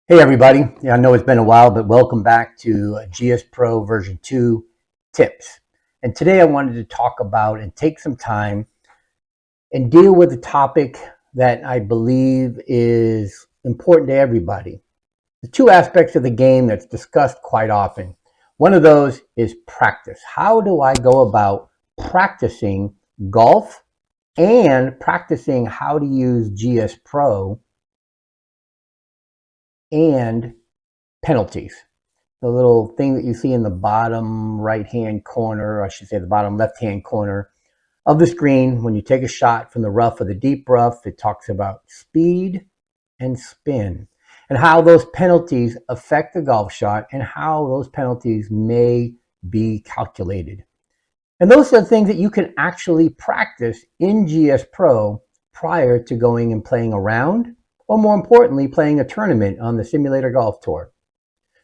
Hey everybody, I know it's been a while, but welcome back to GSPro version 2 tips. And today I wanted to talk about and take some time and deal with a topic that I believe is important to everybody. The two aspects of the game that's discussed quite often. One of those is practice. How do I go about practicing golf and practicing how to use GSPro and penalties? The little thing that you see in the bottom right-hand corner, or I should say the bottom left-hand corner of the screen, when you take a shot from the rough or the deep rough, it talks about speed and spin and how those penalties affect the golf shot and how those penalties may be calculated. And those are the things that you can actually practice in GS Pro prior to going and playing a round, or more importantly, playing a tournament on the Simulator Golf Tour.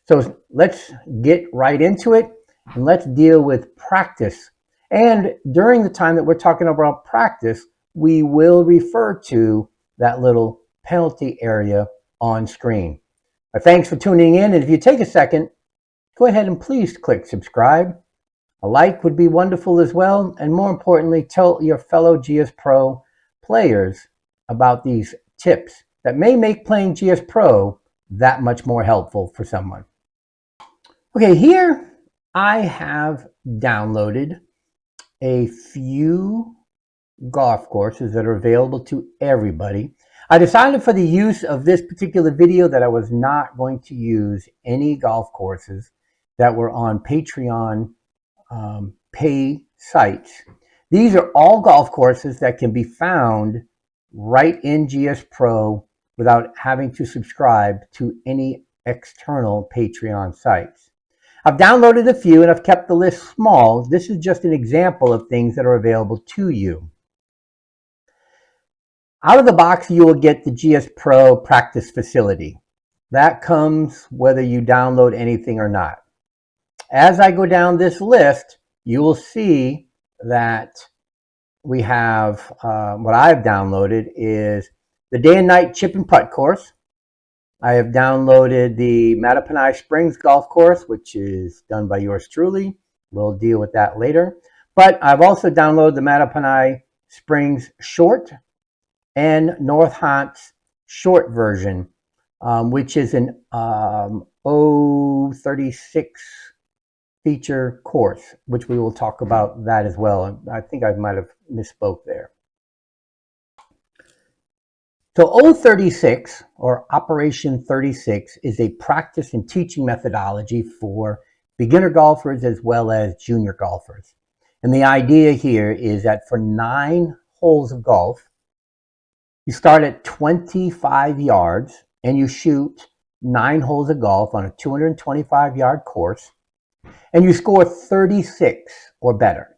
So let's get right into it and let's deal with practice. And during the time that we're talking about practice, we will refer to that little penalty area on screen. Thanks for tuning in. And if you take a second, go ahead and please click subscribe. A like would be wonderful as well. And more importantly, tell your fellow GS Pro players about these tips that may make playing GS Pro that much more helpful for someone. Okay, here I have downloaded a few golf courses that are available to everybody. I decided for the use of this particular video that I was not going to use any golf courses that were on Patreon pay sites. These are all golf courses that can be found right in GS Pro without having to subscribe to any external Patreon sites. I've downloaded a few and I've kept the list small. This is just an example of things that are available to you. Out of the box, you will get the GS Pro practice facility. That comes whether you download anything or not. As I go down this list, you will see that we have what I've downloaded is the day and night chip and putt course. I have downloaded the Mattaponi Springs Golf Course, which is done by yours truly. We'll deal with that later. But I've also downloaded the Mattaponi Springs Short and North Hants Short version, which is an 036 feature course, which we will talk about that as well. I think I might have misspoke there. So 036, or Operation 36, is a practice and teaching methodology for beginner golfers as well as junior golfers. And the idea here is that for 9 holes of golf, you start at 25 yards and you shoot 9 holes of golf on a 225-yard course, and you score 36 or better.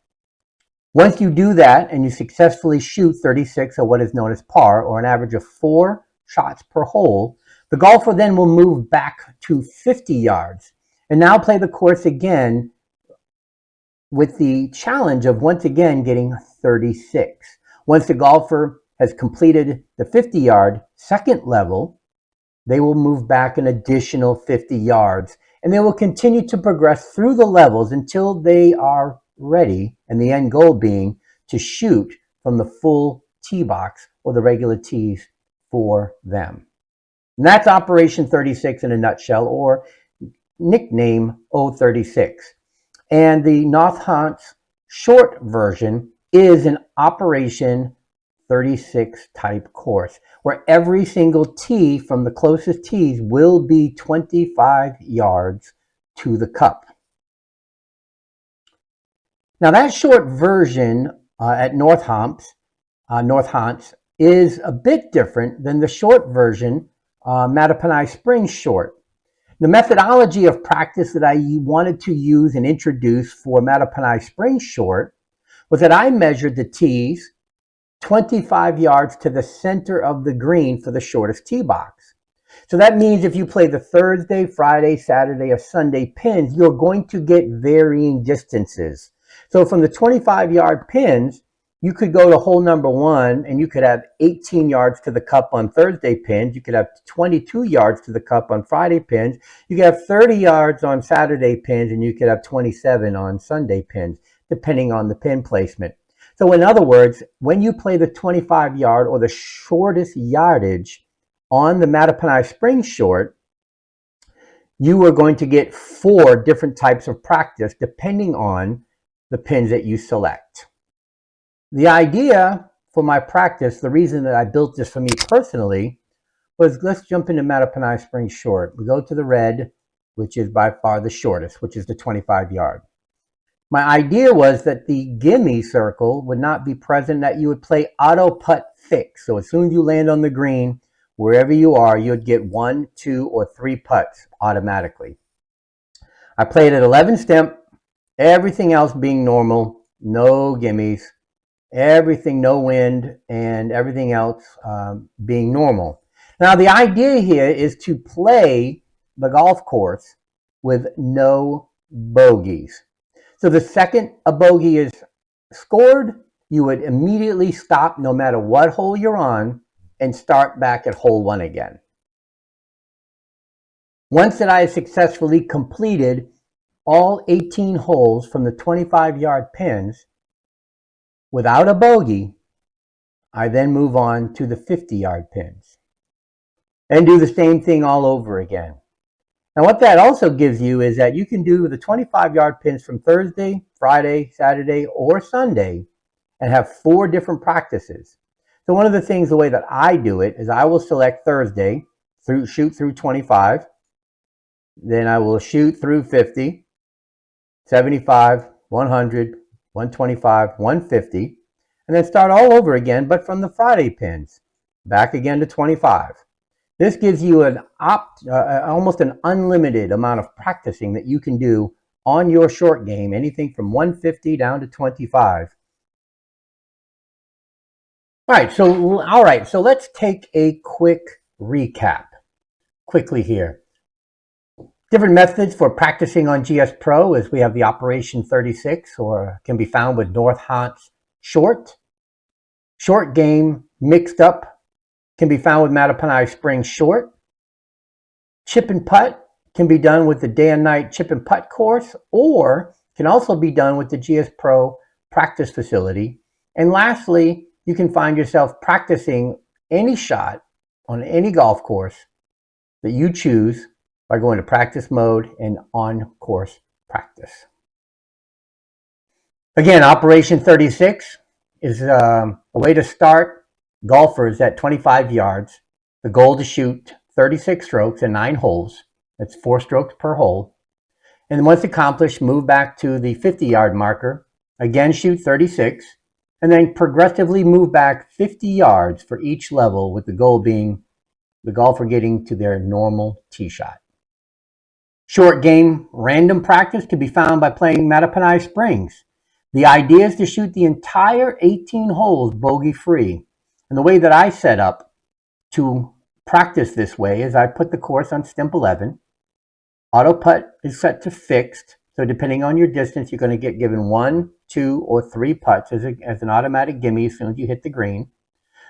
Once you do that and you successfully shoot 36, or what is known as par, or an average of 4 shots per hole, the golfer then will move back to 50 yards and now play the course again with the challenge of once again getting 36. Once the golfer has completed the 50-yard second level, they will move back an additional 50 yards and they will continue to progress through the levels until they are ready, and the end goal being to shoot from the full tee box or the regular tees for them. And that's Operation 36 in a nutshell, or nickname 036. And the North Hants Short version is an Operation 36 type course, where every single tee from the closest tees will be 25 yards to the cup. Now that short version at North Hants is a bit different than the short version, Mattaponi Springs Short. The methodology of practice that I wanted to use and introduce for Mattaponi Springs Short was that I measured the tees 25 yards to the center of the green for the shortest tee box. So that means if you play the Thursday, Friday, Saturday, or Sunday pins, you're going to get varying distances. So from the 25-yard pins, you could go to hole number 1 and you could have 18 yards to the cup on Thursday pins. You could have 22 yards to the cup on Friday pins. You could have 30 yards on Saturday pins, and you could have 27 on Sunday pins, depending on the pin placement. So in other words, when you play the 25 yard or the shortest yardage on the Mattaponi Spring short, you are going to get 4 different types of practice depending on the pins that you select. The idea for my practice, the reason that I built this for me personally, was let's jump into Mattaponi Spring short. We go to the red, which is by far the shortest, which is the 25 yard. My idea was that the gimme circle would not be present, that you would play auto putt fix. So as soon as you land on the green, wherever you are, you'd get 1, 2, or 3 putts automatically. I played at 11 stemp, everything else being normal, no gimmies, everything no wind, and everything else being normal. Now the idea here is to play the golf course with no bogeys. So the second a bogey is scored, you would immediately stop no matter what hole you're on and start back at hole 1 again. Once that I have successfully completed all 18 holes from the 25 yard pins without a bogey, I then move on to the 50 yard pins and do the same thing all over again. Now what that also gives you is that you can do the 25 yard pins from Thursday, Friday, Saturday, or Sunday and have 4 different practices. So one of the things, the way that I do it, is I will select Thursday, shoot through 25, then I will shoot through 50, 75, 100, 125, 150, and then start all over again, but from the Friday pins, back again to 25. This gives you an almost an unlimited amount of practicing that you can do on your short game, anything from 150 down to 25. All right, so let's take a quick recap quickly here. Different methods for practicing on GSPro is we have the Operation 36, or can be found with North Hant's short. Short game mixed up can be found with Mattaponi Spring short. Chip and putt can be done with the day and night chip and putt course, or can also be done with the GSPro practice facility. And lastly, you can find yourself practicing any shot on any golf course that you choose by going to practice mode and on-course practice. Again, Operation 36 is a way to start golfers at 25 yards. The goal to shoot 36 strokes in 9 holes. That's 4 strokes per hole. And once accomplished, move back to the 50-yard marker. Again, shoot 36. And then progressively move back 50 yards for each level, with the goal being the golfer getting to their normal tee shot. Short game random practice can be found by playing Mattaponi Springs. The idea is to shoot the entire 18 holes bogey-free. And the way that I set up to practice this way is I put the course on stimp 11. Auto putt is set to fixed. So depending on your distance, you're going to get given 1, 2, or 3 putts as an automatic gimme as soon as you hit the green.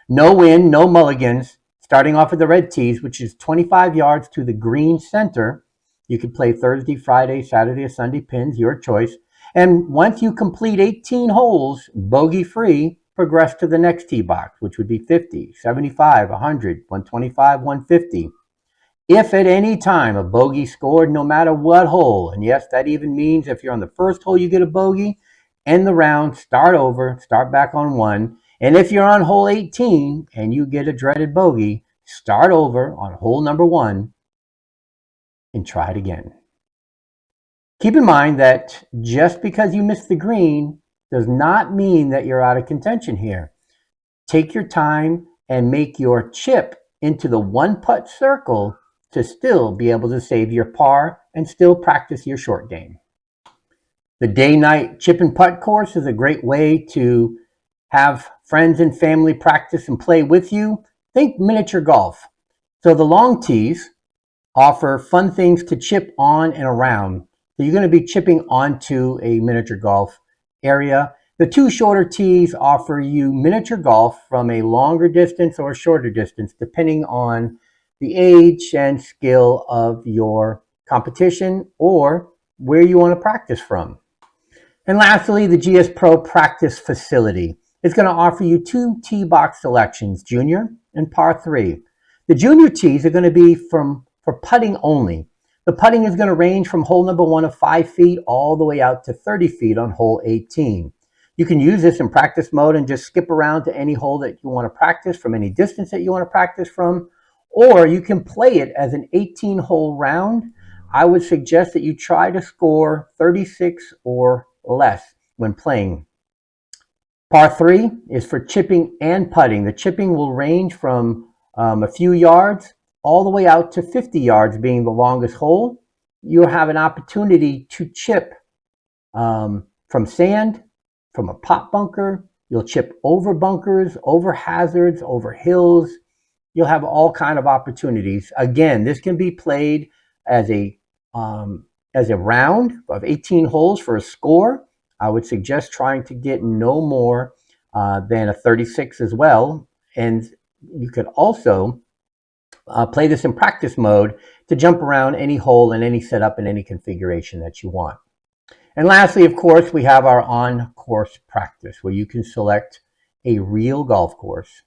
No wind, no mulligans. Starting off with the red tees, which is 25 yards to the green center. You could play Thursday, Friday, Saturday, or Sunday pins, your choice. And once you complete 18 holes, bogey-free, progress to the next tee box, which would be 50, 75, 100, 125, 150. If at any time a bogey scored, no matter what hole, and yes, that even means if you're on the first hole you get a bogey, end the round, start over, start back on 1. And if you're on hole 18 and you get a dreaded bogey, start over on hole number 1 and try it again. Keep in mind that just because you missed the green does not mean that you're out of contention here. Take your time and make your chip into the 1-putt circle to still be able to save your par and still practice your short game. The day-night chip and putt course is a great way to have friends and family practice and play with you. Think miniature golf. So the long tees offer fun things to chip on and around. So you're going to be chipping onto a miniature golf area. The two shorter tees offer you miniature golf from a longer distance or a shorter distance, depending on the age and skill of your competition or where you want to practice from. And lastly, the GSPro Practice Facility is going to offer you two tee box selections, junior and par 3. The junior tees are going to be for putting only. The putting is going to range from hole number 1 of 5 feet all the way out to 30 feet on hole 18. You can use this in practice mode and just skip around to any hole that you want to practice from, any distance that you want to practice from, or you can play it as an 18-hole round. I would suggest that you try to score 36 or less when playing. Par 3 is for chipping and putting. The chipping will range from a few yards all the way out to 50 yards being the longest hole. You'll have an opportunity to chip from sand, from a pot bunker. You'll chip over bunkers, over hazards, over hills. You'll have all kind of opportunities. Again, this can be played as a round of 18 holes for a score. I would suggest trying to get no more than a 36 as well. And you could also play this in practice mode to jump around any hole in any setup in any configuration that you want. And lastly, of course, we have our on-course practice where you can select a real golf course,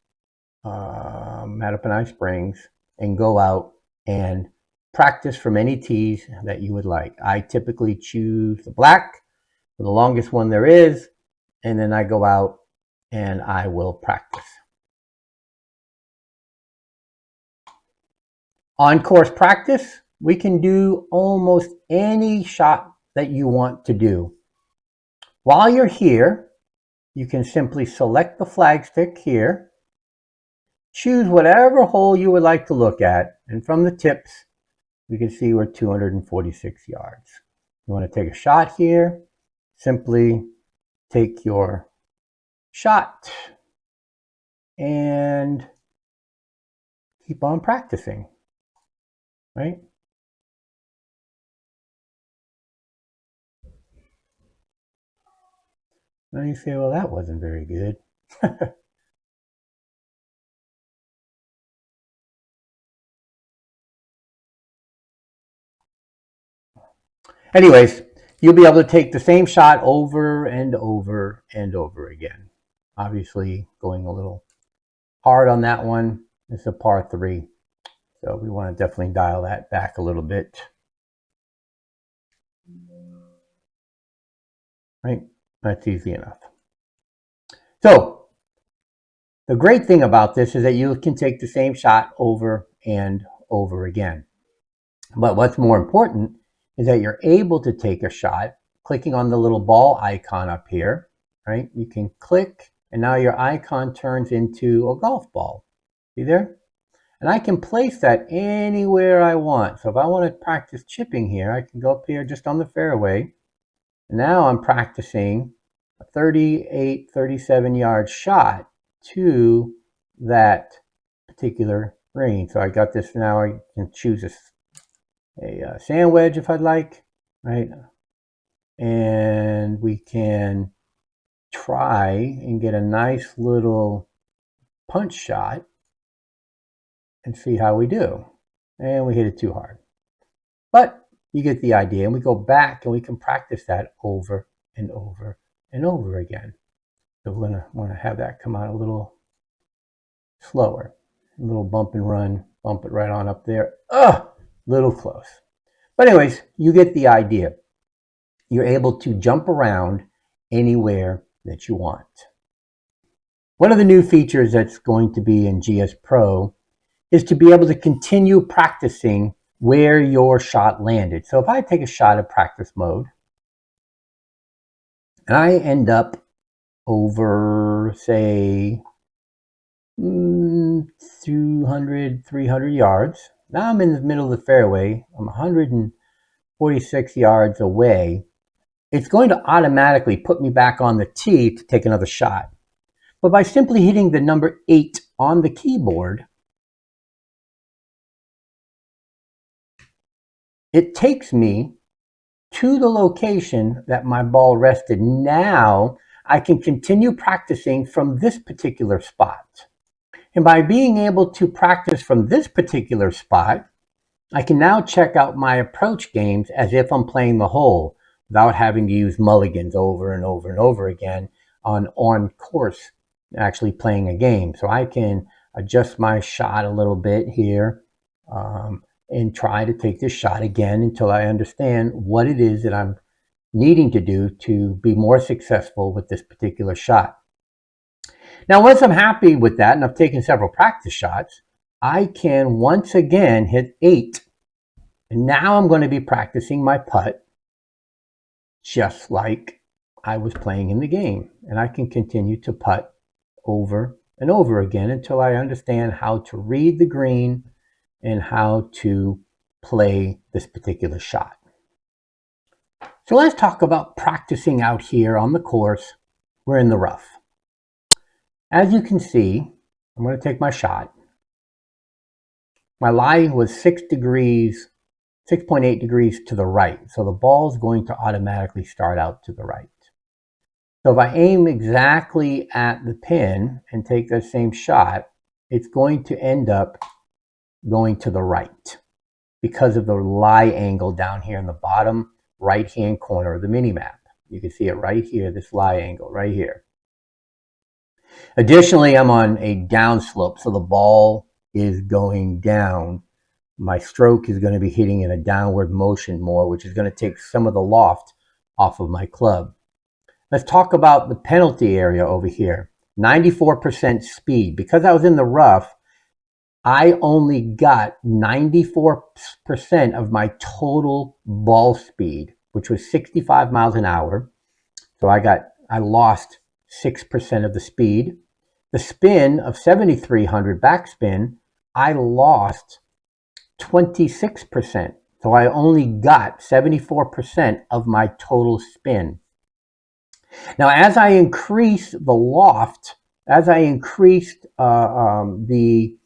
Mattaponi Springs, and go out and practice from any tees that you would like. I typically choose the black for the longest one there is, and then I go out and I will practice. On-course practice, we can do almost any shot that you want to do. While you're here, you can simply select the flagstick here, choose whatever hole you would like to look at, and from the tips, we can see we're 246 yards. You want to take a shot here, simply take your shot and keep on practicing, right? Then you say, well, that wasn't very good. Anyways, you'll be able to take the same shot over and over and over again. Obviously, going a little hard on that one. It's a par 3. So we want to definitely dial that back a little bit. Right? That's easy enough. So the great thing about this is that you can take the same shot over and over again. But what's more important is that you're able to take a shot clicking on the little ball icon up here, right? You can click and now your icon turns into a golf ball. See there? And I can place that anywhere I want. So if I want to practice chipping here, I can go up here just on the fairway. And now I'm practicing a 38, 37 yard shot to that particular green. So I got this now. I can choose a sand wedge if I'd like, right? And we can try and get a nice little punch shot and see how we do. And we hit it too hard. But you get the idea. And we go back and we can practice that over and over and over again. So we're going to want to have that come out a little slower. A little bump and run. Bump it right on up there. Little close. But anyways, you get the idea. You're able to jump around anywhere that you want. One of the new features that's going to be in GSPro is to be able to continue practicing where your shot landed. So if I take a shot at practice mode and I end up over, say, 200, 300 yards, now I'm in the middle of the fairway, I'm 146 yards away, it's going to automatically put me back on the tee to take another shot. But by simply hitting the number 8 on the keyboard, it takes me to the location that my ball rested. Now I can continue practicing from this particular spot. And by being able to practice from this particular spot, I can now check out my approach games as if I'm playing the hole without having to use mulligans over and over and over again on course, actually playing a game. So I can adjust my shot a little bit here and try to take this shot again until I understand what it is that I'm needing to do to be more successful with this particular shot. Now, once I'm happy with that, and I've taken several practice shots, I can once again hit 8. And now I'm going to be practicing my putt just like I was playing in the game. And I can continue to putt over and over again until I understand how to read the green and how to play this particular shot. So let's talk about practicing out here on the course. We're in the rough. As you can see, I'm going to take my shot. My lie was 6.8 degrees to the right. So the ball is going to automatically start out to the right. So if I aim exactly at the pin and take that same shot, it's going to end up going to the right because of the lie angle down here in the bottom right-hand corner of the mini map. You can see it right here, this lie angle right here. Additionally, I'm on a downslope, so the ball is going down. My stroke is going to be hitting in a downward motion more, which is going to take some of the loft off of my club. Let's talk about the penalty area over here. 94% speed. Because I was in the rough, I only got 94% of my total ball speed, which was 65 miles an hour. So I lost 6% of the speed. The spin of 7,300 backspin, I lost 26%. So I only got 74% of my total spin. Now, as I increased the loft, as I increased the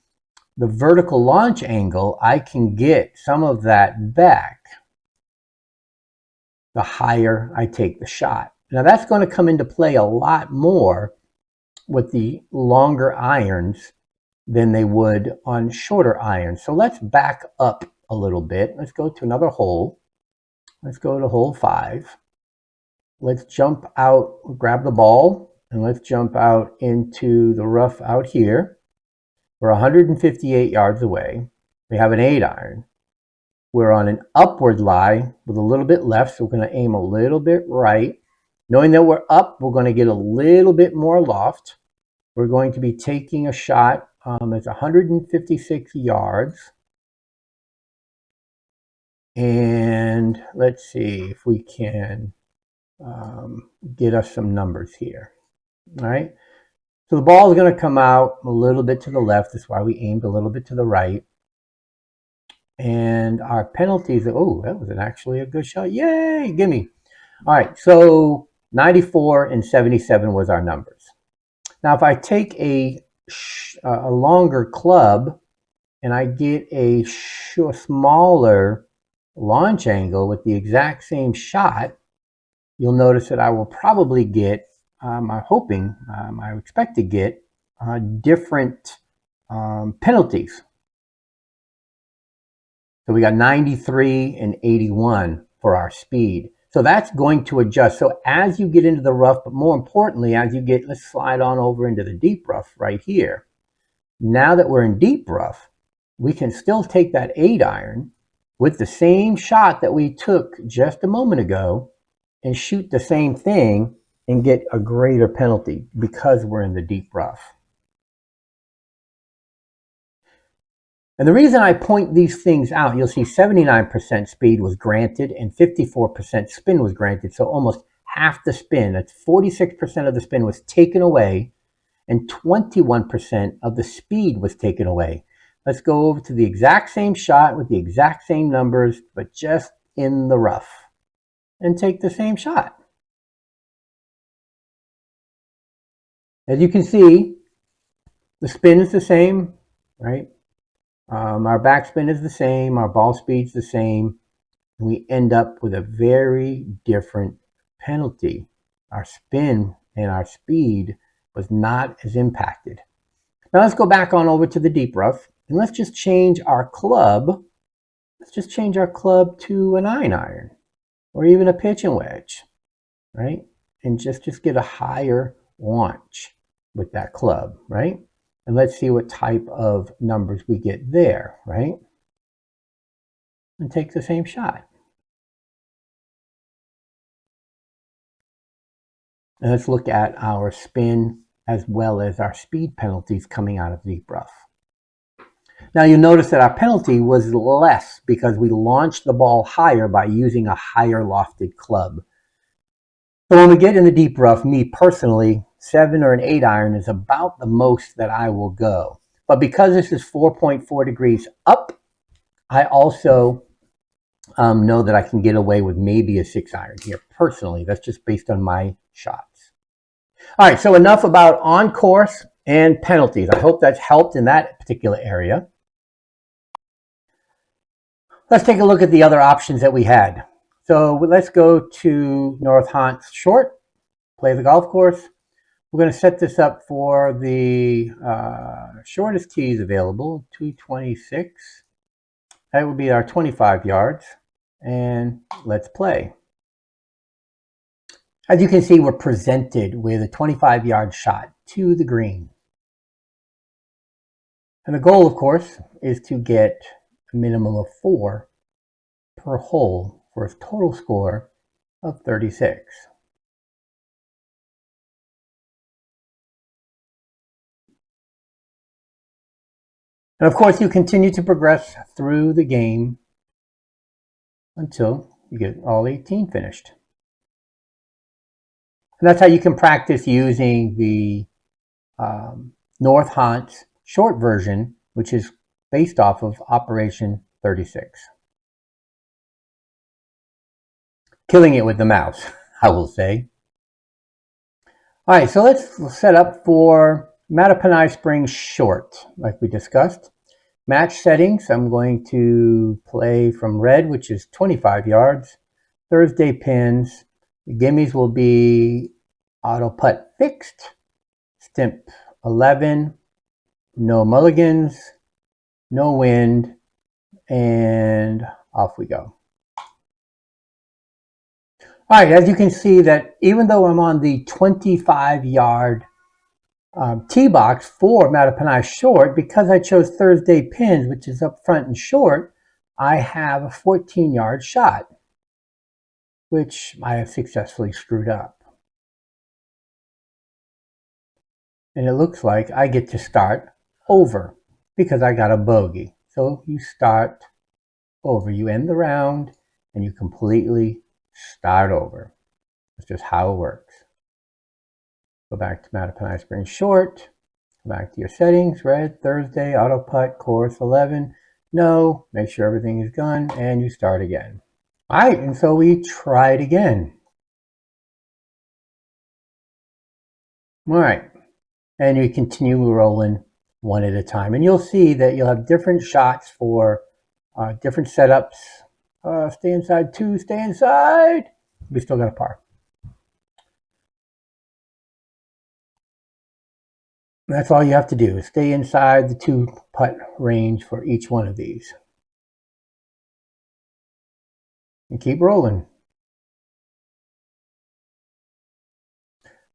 vertical launch angle, I can get some of that back the higher I take the shot. Now, that's going to come into play a lot more with the longer irons than they would on shorter irons. So let's back up a little bit. Let's go to another hole. Let's go to hole 5. Let's jump out, grab the ball, and let's jump out into the rough out here. We're 158 yards away. We have an 8 iron. We're on an upward lie with a little bit left, so we're going to aim a little bit right. Knowing that we're up, we're going to get a little bit more loft. We're going to be taking a shot that's 156 yards. And let's see if we can get us some numbers here. All right. So the ball is going to come out a little bit to the left. That's why we aimed a little bit to the right. And our penalties, oh, that was actually a good shot. Yay, gimme. All right, so 94 and 77 was our numbers. Now, if I take a longer club and I get a smaller launch angle with the exact same shot, you'll notice that I will probably get, I'm hoping, I expect to get different penalties. So we got 93 and 81 for our speed. So that's going to adjust. So as you get into the rough, but more importantly, as you get, let's slide on over into the deep rough right here. Now that we're in deep rough, we can still take that 8 iron with the same shot that we took just a moment ago and shoot the same thing and get a greater penalty because we're in the deep rough. And the reason I point these things out, you'll see 79% speed was granted and 54% spin was granted. So almost half the spin, that's 46% of the spin was taken away and 21% of the speed was taken away. Let's go over to the exact same shot with the exact same numbers, but just in the rough and take the same shot. As you can see, the spin is the same, right? Our backspin is the same, our ball speed's the same. We end up with a very different penalty. Our spin and our speed was not as impacted. Now let's go back on over to the deep rough, and let's just change our club. Let's just change our club to a 9-iron or even a pitching wedge, right? And just get a higher launch with that club, right? And let's see what type of numbers we get there, right? And take the same shot. And let's look at our spin as well as our speed penalties coming out of deep rough. Now you'll notice that our penalty was less because we launched the ball higher by using a higher lofted club. So when we get in the deep rough, me personally, 7 or an 8-iron is about the most that I will go. But because this is 4.4 degrees up, I also know that I can get away with maybe a 6-iron here. Personally, that's just based on my shots. All right, so enough about on course and penalties. I hope that's helped in that particular area. Let's take a look at the other options that we had. So let's go to North Hants Short, play the golf course. We're going to set this up for the shortest tees available, 226. That would be our 25 yards. And let's play. As you can see, we're presented with a 25-yard shot to the green. And the goal, of course, is to get a minimum of 4 per hole for a total score of 36. And of course, you continue to progress through the game until you get all 18 finished. And that's how you can practice using the North Hants short version, which is based off of Operation 36. Killing it with the mouse, I will say. All right, so let's set up for Mattaponi Springs short, like we discussed. Match settings, I'm going to play from red, which is 25 yards. Thursday pins. The gimmies will be auto putt fixed, stimp 11, no mulligans, no wind, and off we go. All right, as you can see that even though I'm on the 25-yard tee box for Mattaponi short, because I chose Thursday pins, which is up front and short, I have a 14-yard shot, which I have successfully screwed up. And it looks like I get to start over because I got a bogey. So you start over. You end the round and you completely start over. That's just how it works. Go back to Mattaponi Springs short. Go back to your settings. Red, Thursday, auto putt, course 11. No, make sure everything is done and you start again. All right, and so we try it again. All right, and you continue rolling one at a time. And you'll see that you'll have different shots for different setups. Stay inside 2, stay inside. We still got a par. That's all you have to do is stay inside the 2-putt range for each one of these. And keep rolling.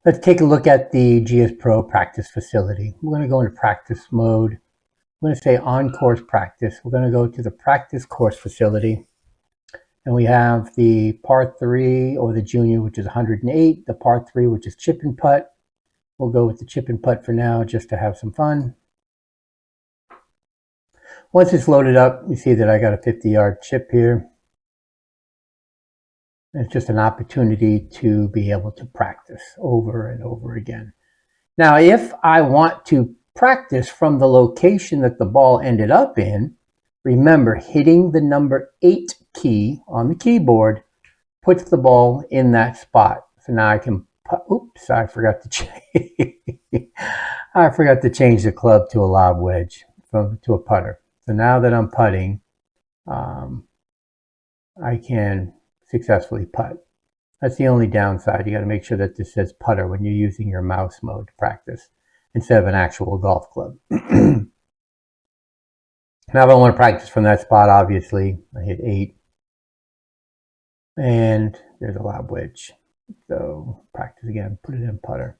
Let's take a look at the GSPro practice facility. We're going to go into practice mode. I'm going to say on course practice. We're going to go to the practice course facility. And we have the par 3 or the junior, which is 108, the par 3, which is chip and putt. We'll go with the chip and putt for now just to have some fun. Once it's loaded up, you see that I got a 50-yard chip here. It's just an opportunity to be able to practice over and over again. Now, if I want to practice from the location that the ball ended up in, remember hitting the number 8 key on the keyboard puts the ball in that spot. So now I can oops, I forgot to change. I forgot to change the club to a lob wedge to a putter. So now that I'm putting, I can successfully putt. That's the only downside. You got to make sure that this says putter when you're using your mouse mode to practice instead of an actual golf club. Now, if I want to practice from that spot, obviously, I hit 8. And there's a lob wedge. So practice again, put it in putter.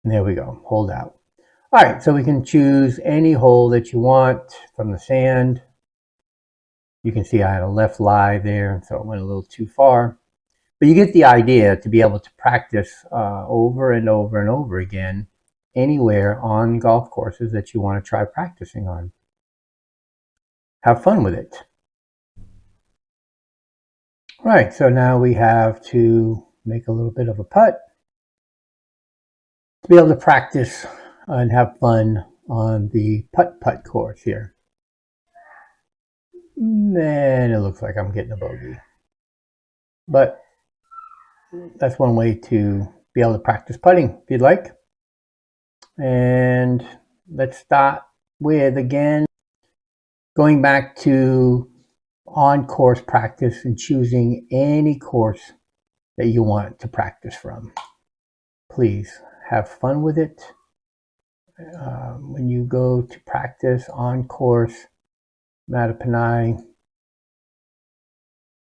And there we go, hold out. All right, so we can choose any hole that you want from the sand. You can see I had a left lie there, so it went a little too far. But you get the idea to be able to practice over and over and over again anywhere on golf courses that you want to try practicing on. Have fun with it. Right, so now we have to make a little bit of a putt to be able to practice and have fun on the putt-putt course here. And it looks like I'm getting a bogey. But that's one way to be able to practice putting if you'd like. And let's start with, again, going back to on-course practice and choosing any course that you want to practice from. Please have fun with it. When you go to practice on course, Matapanai,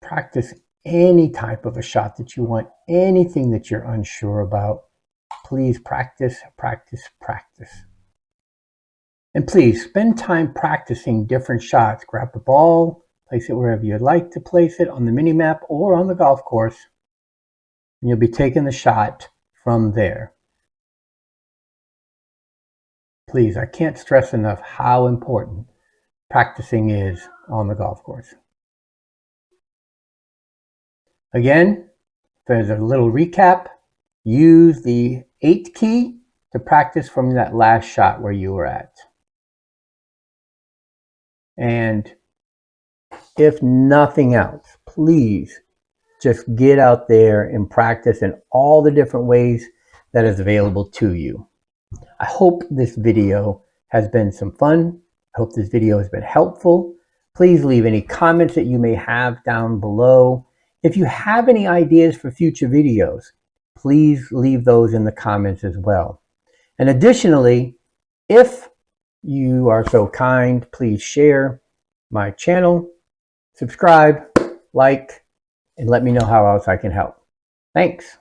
practice any type of a shot that you want, anything that you're unsure about. Please practice, practice, practice. And please spend time practicing different shots. Grab the ball, place it wherever you'd like to place it, on the mini map or on the golf course, and you'll be taking the shot from there. Please, I can't stress enough how important practicing is on the golf course. Again, there's a little recap. Use the 8 key to practice from that last shot where you were at. And if nothing else, please just get out there and practice in all the different ways that is available to you. I hope this video has been some fun. I hope this video has been helpful. Please leave any comments that you may have down below. If you have any ideas for future videos, please leave those in the comments as well. And additionally, if you are so kind, please share my channel, subscribe, like, and let me know how else I can help. Thanks.